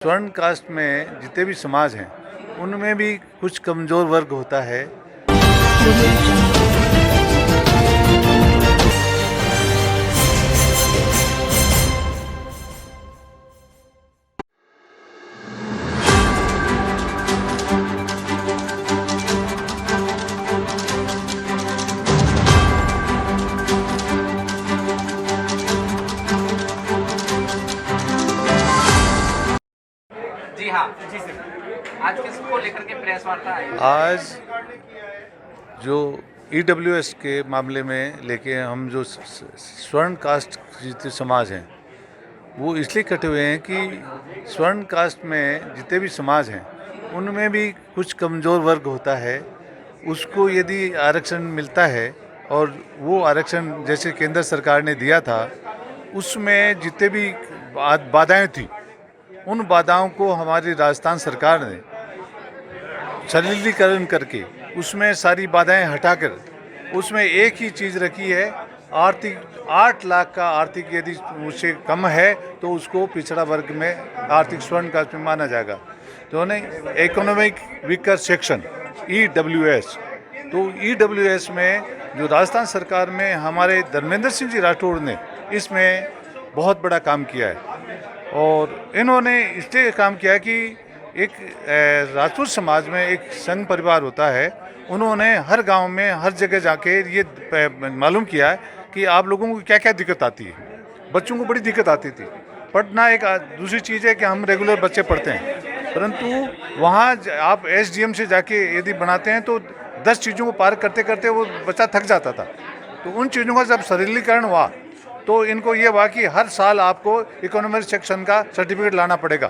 स्वर्ण कास्ट में जितने भी समाज हैं उनमें भी कुछ कमज़ोर वर्ग होता है। जी हाँ जी सर। आज किसको लेकर के प्रेस वार्ता आई? आज जो ईडब्ल्यूएस के मामले में लेके हम जो स्वर्ण कास्ट जितने समाज हैं वो इसलिए इकट्ठे हुए हैं कि स्वर्ण कास्ट में जितने भी समाज हैं उनमें भी कुछ कमज़ोर वर्ग होता है। उसको यदि आरक्षण मिलता है और वो आरक्षण जैसे केंद्र सरकार ने दिया था उसमें जितने भी बाधाएं थी उन बाधाओं को हमारी राजस्थान सरकार ने सरलीकरण करके उसमें सारी बाधाएं हटाकर उसमें एक ही चीज़ रखी है, आर्थिक 8 लाख का आर्थिक यदि उससे कम है तो उसको पिछड़ा वर्ग में आर्थिक स्वर्ण कास्ट में माना जाएगा। तो उन्हें इकोनॉमिक वीकर सेक्शन ईडब्ल्यूएस, तो ईडब्ल्यूएस में जो राजस्थान सरकार में हमारे धर्मेंद्र सिंह जी राठौड़ ने इसमें बहुत बड़ा काम किया है। और इन्होंने इसलिए काम किया कि एक राजपूत समाज में एक संघ परिवार होता है, उन्होंने हर गांव में हर जगह जाके ये मालूम किया है कि आप लोगों को क्या क्या दिक्कत आती है। बच्चों को बड़ी दिक्कत आती थी पढ़ना, एक दूसरी चीज़ है कि हम रेगुलर बच्चे पढ़ते हैं परंतु वहाँ आप एसडीएम से जाके यदि बनाते हैं तो 10 चीज़ों को पार करते करते वो बच्चा थक जाता था। तो उन चीज़ों का जब सरलीकरण हुआ तो इनको ये हुआ कि हर साल आपको इकोनॉमिक सेक्शन का सर्टिफिकेट लाना पड़ेगा।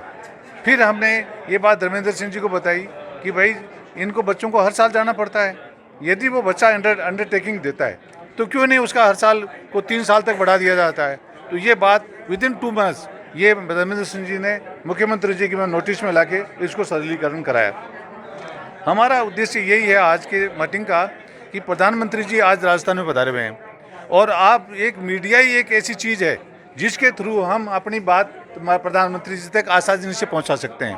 फिर हमने ये बात धर्मेंद्र सिंह जी को बताई कि भाई इनको बच्चों को हर साल जाना पड़ता है, यदि वो बच्चा अंडरटेकिंग देता है तो क्यों नहीं उसका हर साल को 3 साल तक बढ़ा दिया जाता है। तो ये बात विदिन 2 मंथ्स ये धर्मेंद्र सिंह जी ने मुख्यमंत्री जी के नोटिस में लाके इसको सरलीकरण कराया। हमारा उद्देश्य यही है आज के मीटिंग का कि प्रधानमंत्री जी आज राजस्थान में पधारे हुए हैं और आप एक मीडिया ही एक ऐसी चीज़ है जिसके थ्रू हम अपनी बात प्रधानमंत्री जी तक आसानी से पहुंचा सकते हैं।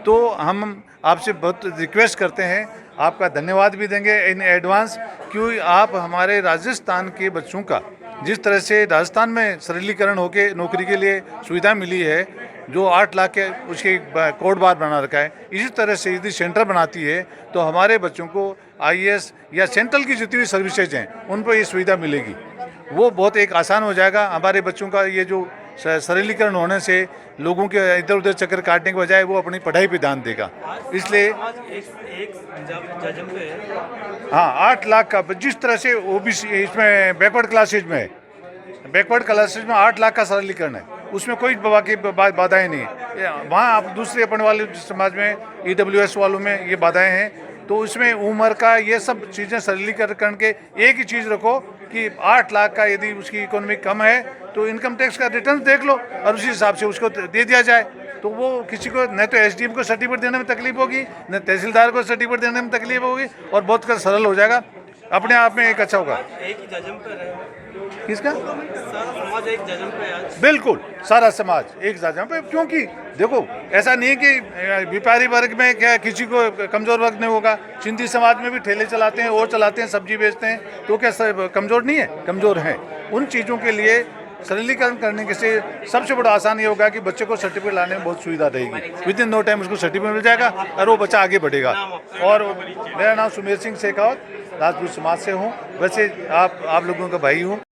तो हम आपसे बहुत रिक्वेस्ट करते हैं, आपका धन्यवाद भी देंगे इन एडवांस, क्योंकि आप हमारे राजस्थान के बच्चों का जिस तरह से राजस्थान में सरलीकरण होकर नौकरी के लिए सुविधा मिली है, जो 8 लाख के उसके कोड बार बना रखा है, इसी तरह से यदि सेंटर बनाती है तो हमारे बच्चों को आईएएस या सेंट्रल की जितनी भी सर्विसेज हैं उन पर ये सुविधा मिलेगी। वो बहुत एक आसान हो जाएगा। हमारे बच्चों का ये जो सरलीकरण होने से लोगों के इधर उधर चक्कर काटने के बजाय वो अपनी पढ़ाई पे ध्यान देगा। इसलिए हाँ 8 लाख का जिस तरह से ओबीसी इसमें बैकवर्ड क्लासेज में 8 लाख का सरलीकरण है, उसमें कोई बाधाएं नहीं है। वहाँ आप दूसरे अपने वाले समाज में ईडब्ल्यूएस वालों में ये बाधाएं हैं, तो उसमें उम्र का ये सब चीज़ें सरलीकरण के एक ही चीज़ रखो कि 8 लाख का यदि उसकी इकोनॉमी कम है तो इनकम टैक्स का रिटर्न देख लो और उसी हिसाब से उसको दे दिया जाए। तो वो किसी को न तो एसडीएम को सर्टिफिकेट देने में तकलीफ होगी, न तहसीलदार को सर्टिफिकेट देने में तकलीफ होगी और बहुत कर सरल हो जाएगा, अपने आप में एक अच्छा होगा। एक ही जजम पर है किसका? समाज एक जजम पे है। बिल्कुल सारा समाज एक जजम पे, क्योंकि देखो ऐसा नहीं कि व्यापारी वर्ग में क्या किसी को कमज़ोर वर्ग नहीं होगा। सिंधी समाज में भी ठेले चलाते हैं और चलाते हैं, सब्जी बेचते हैं, तो क्या कमज़ोर नहीं है? कमज़ोर हैं। उन चीज़ों के लिए सरलीकरण करने के से सबसे बड़ा आसान ये होगा कि बच्चे को सर्टिफिकेट लाने में बहुत सुविधा रहेगी। विदिन नो टाइम उसको सर्टिफिकेट मिल जाएगा और वो बच्चा आगे बढ़ेगा। और मेरा नाम सुमेर सिंह शेखावत, राजपूत समाज से हूँ। वैसे आप लोगों का भाई हूँ।